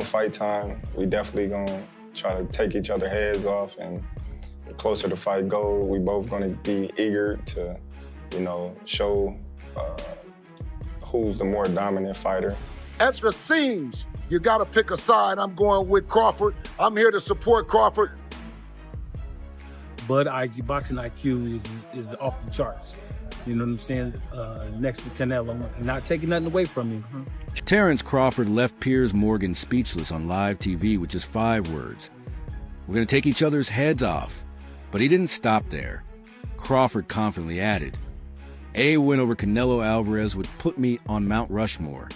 fight time, we definitely gonna try to take each other's heads off, and the closer the fight goes, we both gonna be eager to, show who's the more dominant fighter. As for seams, you gotta pick a side. I'm going with Crawford. I'm here to support Crawford. But boxing IQ is off the charts. You know what I'm saying? Next to Canelo, not taking nothing away from him. Terence Crawford left Piers Morgan speechless on live TV with just 5 words. "We're going to take each other's heads off." But he didn't stop there. Crawford confidently added, "A win over Canelo Alvarez would put me on Mount Rushmore."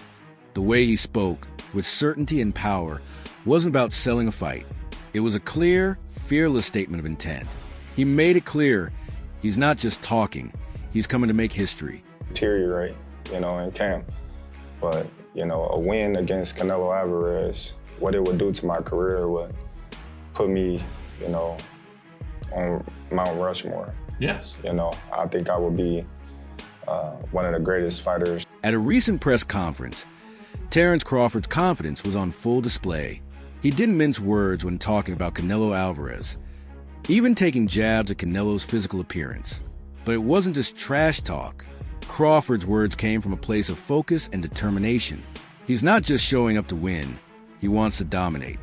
The way he spoke, with certainty and power, wasn't about selling a fight. It was a clear, fearless statement of intent. He made it clear he's not just talking, he's coming to make history. Deteriorate, in camp. But, a win against Canelo Alvarez, what it would do to my career would put me, on Mount Rushmore. Yes. I think I would be one of the greatest fighters. At a recent press conference, Terence Crawford's confidence was on full display. He didn't mince words when talking about Canelo Alvarez, even taking jabs at Canelo's physical appearance. But it wasn't just trash talk. Crawford's words came from a place of focus and determination. He's not just showing up to win, he wants to dominate.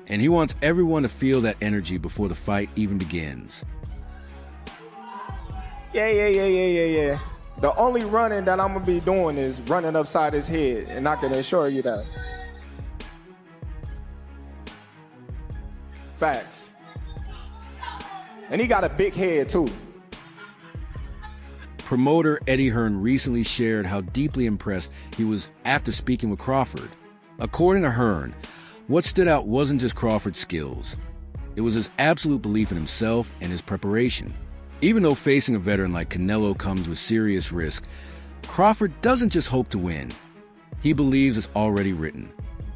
And he wants everyone to feel that energy before the fight even begins. Yeah. The only running that I'm gonna be doing is running upside his head, and I can assure you that. Facts. And he got a big head too. Promoter Eddie Hearn recently shared how deeply impressed he was after speaking with Crawford. According to Hearn, what stood out wasn't just Crawford's skills. It was his absolute belief in himself and his preparation. Even though facing a veteran like Canelo comes with serious risk, Crawford doesn't just hope to win. He believes it's already written.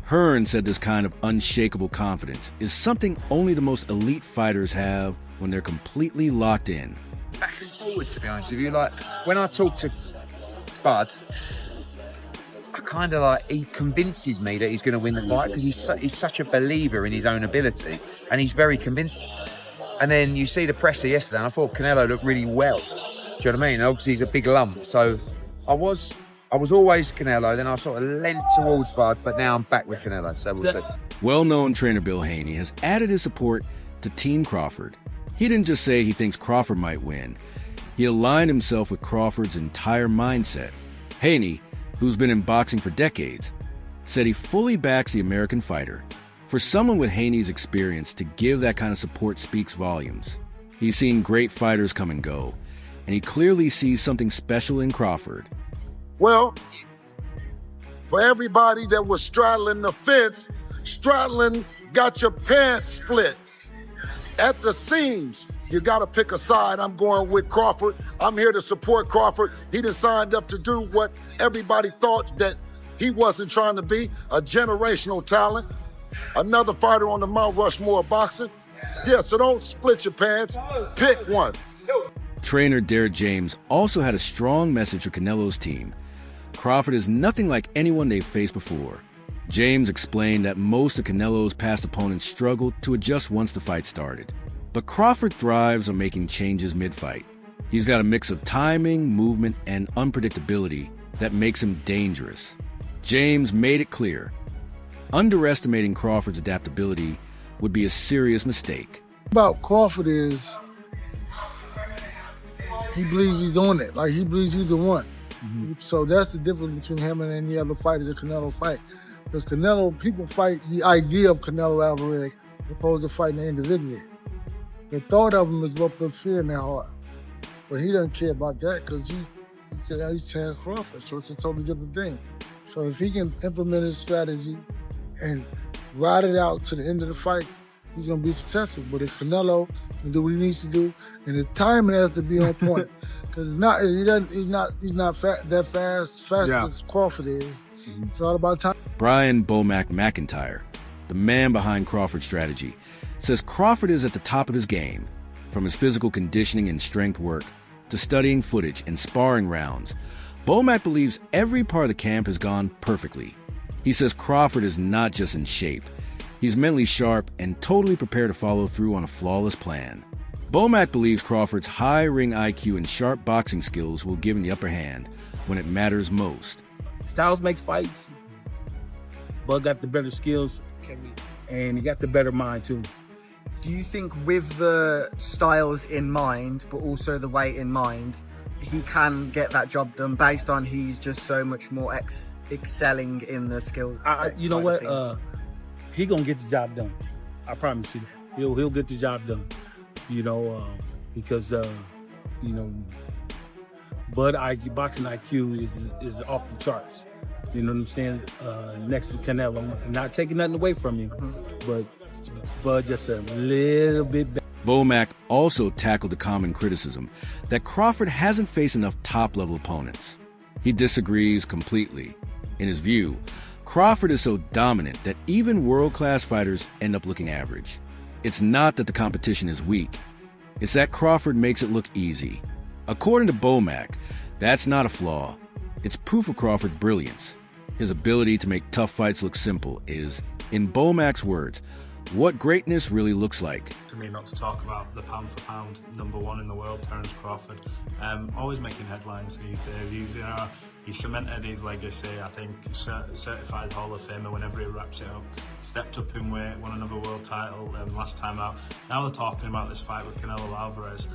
Hearn said this kind of unshakable confidence is something only the most elite fighters have when they're completely locked in. Back and forwards, to be honest with you. Like, when I talk to Bud, he convinces me that he's going to win the fight because he's such a believer in his own ability, and he's very convincing. And then you see the presser yesterday, and I thought Canelo looked really well. Do you know what I mean? Obviously, he's a big lump. So I was always Canelo, then I sort of leant towards Bud, but now I'm back with Canelo, so we'll see. Well-known trainer Bill Haney has added his support to Team Crawford. He didn't just say he thinks Crawford might win. He aligned himself with Crawford's entire mindset. Haney, who's been in boxing for decades, said he fully backs the American fighter. For someone with Haney's experience to give that kind of support speaks volumes. He's seen great fighters come and go, and he clearly sees something special in Crawford. Well, for everybody that was straddling the fence, straddling got your pants split. At the seams, you gotta pick a side. I'm going with Crawford. I'm here to support Crawford. He done signed up to do what everybody thought that he wasn't trying to be, a generational talent. Another fighter on the Mount Rushmore of boxing. Yeah, so don't split your pants, pick one. Trainer Derek James also had a strong message for Canelo's team. Crawford is nothing like anyone they've faced before. James explained that most of Canelo's past opponents struggled to adjust once the fight started. But Crawford thrives on making changes mid-fight. He's got a mix of timing, movement, and unpredictability that makes him dangerous. James made it clear, underestimating Crawford's adaptability would be a serious mistake. About Crawford is, he believes he's on it. Like, he believes he's the one. So that's the difference between him and any other fighters that Canelo fight. Because Canelo, people fight the idea of Canelo Alvarez opposed to fighting individually. The thought of him is what puts fear in their heart. But he doesn't care about that because he said he's Terence Crawford, so it's a totally different thing. So if he can implement his strategy and ride it out to the end of the fight, he's gonna be successful. But if Canelo can do what he needs to do, and his timing has to be on point, because he's not that fast as Crawford is. It's all about time. Brian Bomack McIntyre, the man behind Crawford's strategy, says Crawford is at the top of his game, from his physical conditioning and strength work to studying footage and sparring rounds. Bomack believes every part of the camp has gone perfectly. He says Crawford is not just in shape, He's mentally sharp and totally prepared to follow through on a flawless plan. Bomac believes Crawford's high ring IQ and sharp boxing skills will give him the upper hand when it matters most. Styles makes fights. Bud got the better skills, and he got the better mind too. Do you think with the styles in mind, but also the weight in mind, he can get that job done based on he's just so much more excelling in the skill? You know what? He gonna get the job done. I promise you that. He'll get the job done. You know, because you know, Bud IQ, boxing IQ is off the charts. You know what I'm saying? Next to Canelo, I'm not taking nothing away from you, but Bud just a little bit better. Bomac also tackled the common criticism that Crawford hasn't faced enough top-level opponents. He disagrees completely. In his view, Crawford is so dominant that even world-class fighters end up looking average. It's not that the competition is weak. It's that Crawford makes it look easy. According to Bomac, that's not a flaw. It's proof of Crawford's brilliance. His ability to make tough fights look simple is, in Bomac's words, what greatness really looks like. To me, not to talk about the pound for pound #1 in the world, Terence Crawford, always making headlines these days. He's cemented his legacy. I think certified Hall of Famer whenever he wraps it up. Stepped up in weight, won another world title last time out. Now they're talking about this fight with Canelo Alvarez.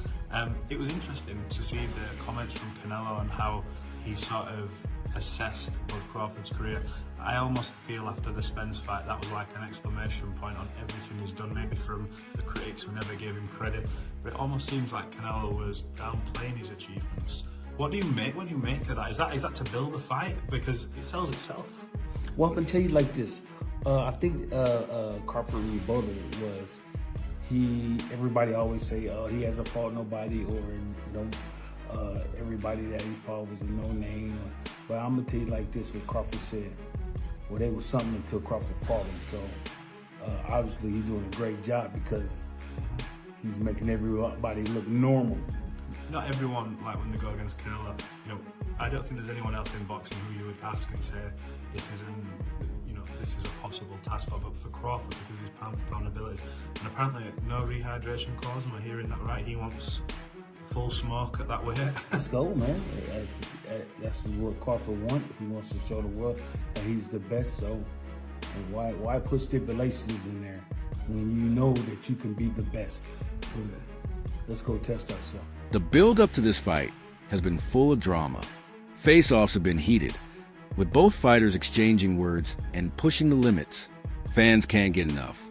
It was interesting to see the comments from Canelo and how he sort of assessed Bud Crawford's career. I almost feel after the Spence fight that was like an exclamation point on everything he's done, maybe from the critics who never gave him credit, but it almost seems like Canelo was downplaying his achievements. What do you make when you make of that? Is that to build a fight? Because it sells itself. Well, I'm gonna tell you like this. I think Crawford rebuttal was everybody always say, he hasn't fought nobody, or everybody that he fought was a no name. But I'm gonna tell you like this: what Crawford said. Well, they was something until Crawford fought him. So obviously he's doing a great job because he's making everybody look normal. Not everyone, like when they go against Canelo, I don't think there's anyone else in boxing who you would ask and say this is a possible task for. But for Crawford, because of his pound for pound abilities, and apparently no rehydration clause. Am I hearing that right? He wants full smoke at that weight. Let's go, man. That's what Crawford wants. He wants to show the world that he's the best. So why put stipulations in there when you know that you can be the best? So let's go test ourselves. The build-up to this fight has been full of drama. Face-offs have been heated, with both fighters exchanging words and pushing the limits. Fans can't get enough.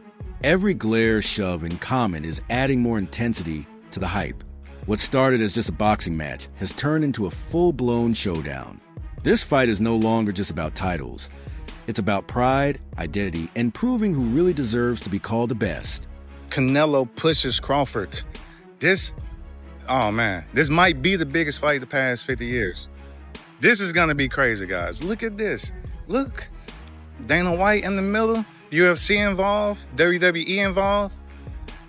Every glare, shove, and comment is adding more intensity to the hype. What started as just a boxing match has turned into a full-blown showdown. This fight is no longer just about titles. It's about pride, identity, and proving who really deserves to be called the best. Canelo pushes Crawford. This might be the biggest fight of the past 50 years. This is gonna be crazy, guys. Look at this. Look. Dana White in the middle, UFC involved, WWE involved.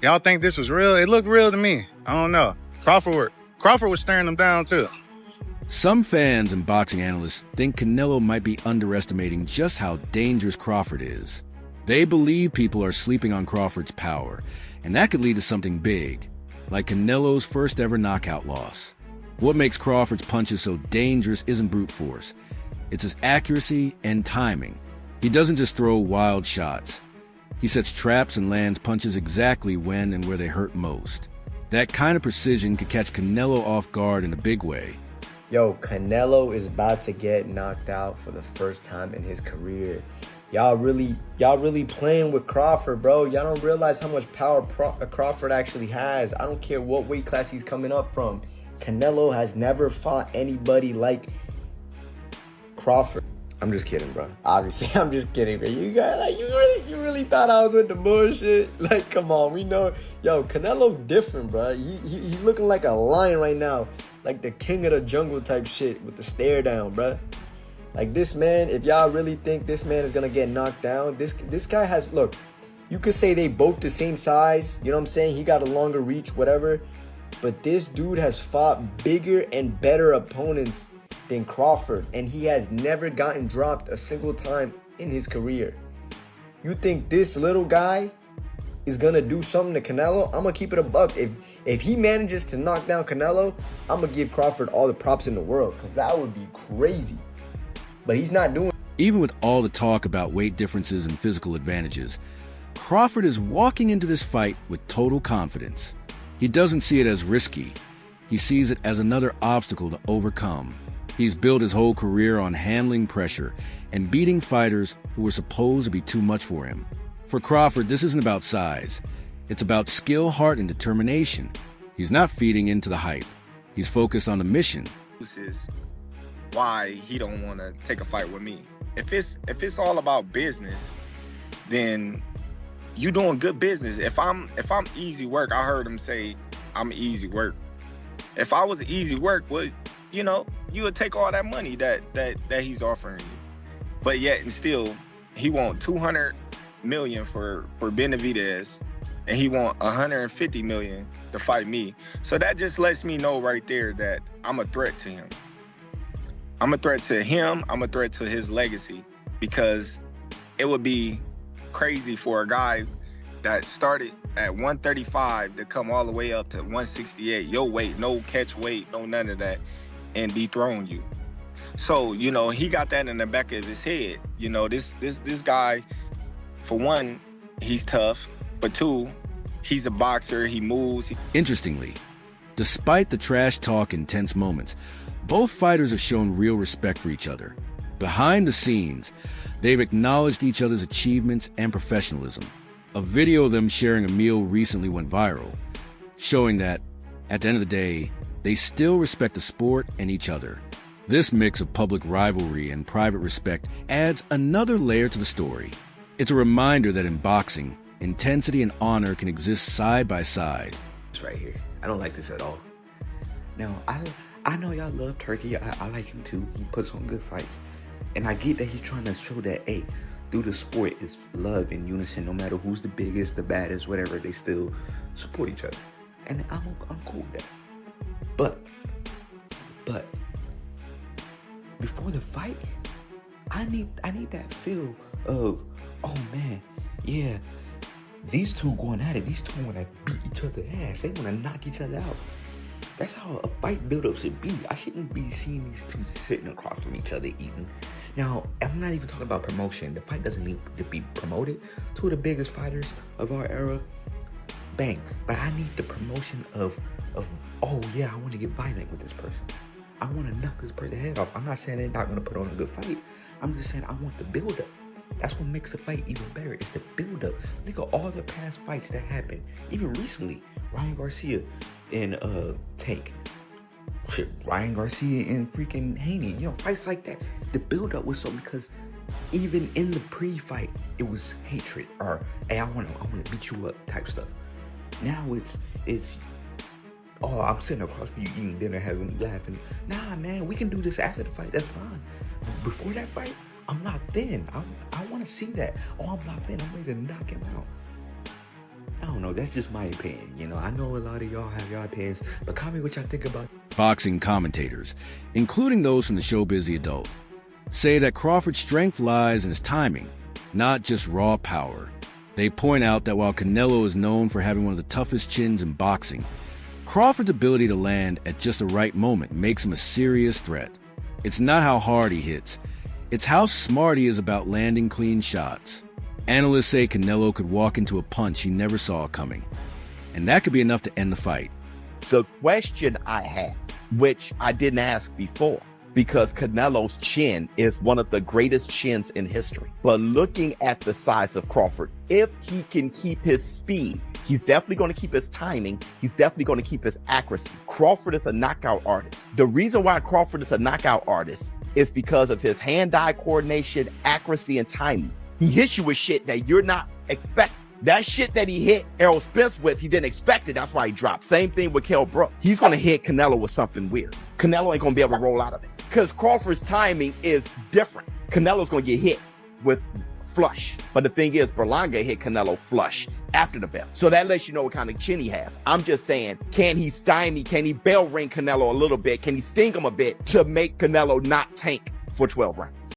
Y'all think this was real? It looked real to me. I don't know. Crawford was staring them down too. Some fans and boxing analysts think Canelo might be underestimating just how dangerous Crawford is. They believe people are sleeping on Crawford's power, and that could lead to something big, like Canelo's first ever knockout loss. What makes Crawford's punches so dangerous isn't brute force. It's his accuracy and timing. He doesn't just throw wild shots. He sets traps and lands punches exactly when and where they hurt most. That kind of precision could catch Canelo off guard in a big way. Yo, Canelo is about to get knocked out for the first time in his career. Y'all really playing with Crawford, bro. Y'all don't realize how much power Crawford actually has. I don't care what weight class he's coming up from. Canelo has never fought anybody like Crawford. I'm just kidding, bro. Obviously, I'm just kidding, bro. You guys, you really thought I was with the bullshit? Like, come on, we know. Yo, Canelo different, bro. He's looking like a lion right now, like the king of the jungle type shit with the stare down, bro. Like this man, if y'all really think this man is gonna get knocked down, this guy has, look, you could say they both the same size, you know what I'm saying? He got a longer reach, whatever. But this dude has fought bigger and better opponents than Crawford, and he has never gotten dropped a single time in his career. You think this little guy is gonna do something to Canelo? I'm gonna keep it a buck. If he manages to knock down Canelo, I'm gonna give Crawford all the props in the world, because that would be crazy. But he's not doing it. Even with all the talk about weight differences and physical advantages, Crawford is walking into this fight with total confidence. He doesn't see it as risky. He sees it as another obstacle to overcome. He's built his whole career on handling pressure and beating fighters who were supposed to be too much for him. For Crawford, this isn't about size. It's about skill, heart, and determination. He's not feeding into the hype. He's focused on the mission. Is why he don't want to take a fight with me. If it's all about business, then you doing good business. If I'm easy work, I heard him say I'm easy work. If I was easy work, well, you know, you would take all that money that he's offering you. But yet and still, he want 200 million for Benavidez, and he want 150 million to fight me. So that just lets me know right there that I'm a threat to him. I'm a threat to him. I'm a threat to his legacy, because it would be crazy for a guy that started at 135 to come all the way up to 168, your weight, no catch weight, no none of that, and dethrone you. So, you know, he got that in the back of his head. You know, this guy, for one, he's tough. For two, he's a boxer, he moves. Interestingly, despite the trash talk and tense moments, both fighters have shown real respect for each other. Behind the scenes, they've acknowledged each other's achievements and professionalism. A video of them sharing a meal recently went viral, showing that, at the end of the day, they still respect the sport and each other. This mix of public rivalry and private respect adds another layer to the story. It's a reminder that in boxing, intensity and honor can exist side by side. This right here, I don't like this at all. Now, I know y'all love Turkey. I like him too. He puts on good fights. And I get that he's trying to show that, hey, through the sport is love and unison. No matter who's the biggest, the baddest, whatever, they still support each other. And I'm cool with that. But before the fight, I need that feel of, oh man, yeah, these two going at it. These two want to beat each other's ass. They want to knock each other out. That's how a fight build-up should be. I shouldn't be seeing these two sitting across from each other eating. Now, I'm not even talking about promotion. The fight doesn't need to be promoted. Two of the biggest fighters of our era, bang. But I need the promotion of oh yeah, I want to get violent with this person. I want to knock this person's head off. I'm not saying they're not going to put on a good fight. I'm just saying I want the build-up. That's what makes the fight even better. It's the build-up. Look at all the past fights that happened. Even recently, Ryan Garcia and Tank. Shit, Ryan Garcia and freaking Haney. You know, fights like that. The build-up was so, because even in the pre-fight, it was hatred, or hey, I wanna beat you up type stuff. Now it's oh, I'm sitting across from you eating dinner, laughing. Nah, man, we can do this after the fight. That's fine. But before that fight, I'm locked in. I want to see that. Oh, I'm locked in. I'm ready to knock him out. I don't know. That's just my opinion. You know, I know a lot of y'all have your opinions, but comment what y'all think about. Boxing commentators, including those from the Showbiz The Adult, say that Crawford's strength lies in his timing, not just raw power. They point out that while Canelo is known for having one of the toughest chins in boxing, Crawford's ability to land at just the right moment makes him a serious threat. It's not how hard he hits, it's how smart he is about landing clean shots. Analysts say Canelo could walk into a punch he never saw coming, and that could be enough to end the fight. The question I have, which I didn't ask before, because Canelo's chin is one of the greatest chins in history. But looking at the size of Crawford, if he can keep his speed, he's definitely going to keep his timing. He's definitely going to keep his accuracy. Crawford is a knockout artist. The reason why Crawford is a knockout artist is because of his hand-eye coordination, accuracy, and timing. He hits you with shit that you're not expecting. That shit that he hit Errol Spence with, he didn't expect it. That's why he dropped. Same thing with Kell Brook. He's going to hit Canelo with something weird. Canelo ain't going to be able to roll out of it, because Crawford's timing is different. Canelo's going to get hit with flush. But the thing is, Berlanga hit Canelo flush after the bell. So that lets you know what kind of chin he has. I'm just saying, can he stymie? Can he bell ring Canelo a little bit? Can he sting him a bit to make Canelo not tank for 12 rounds?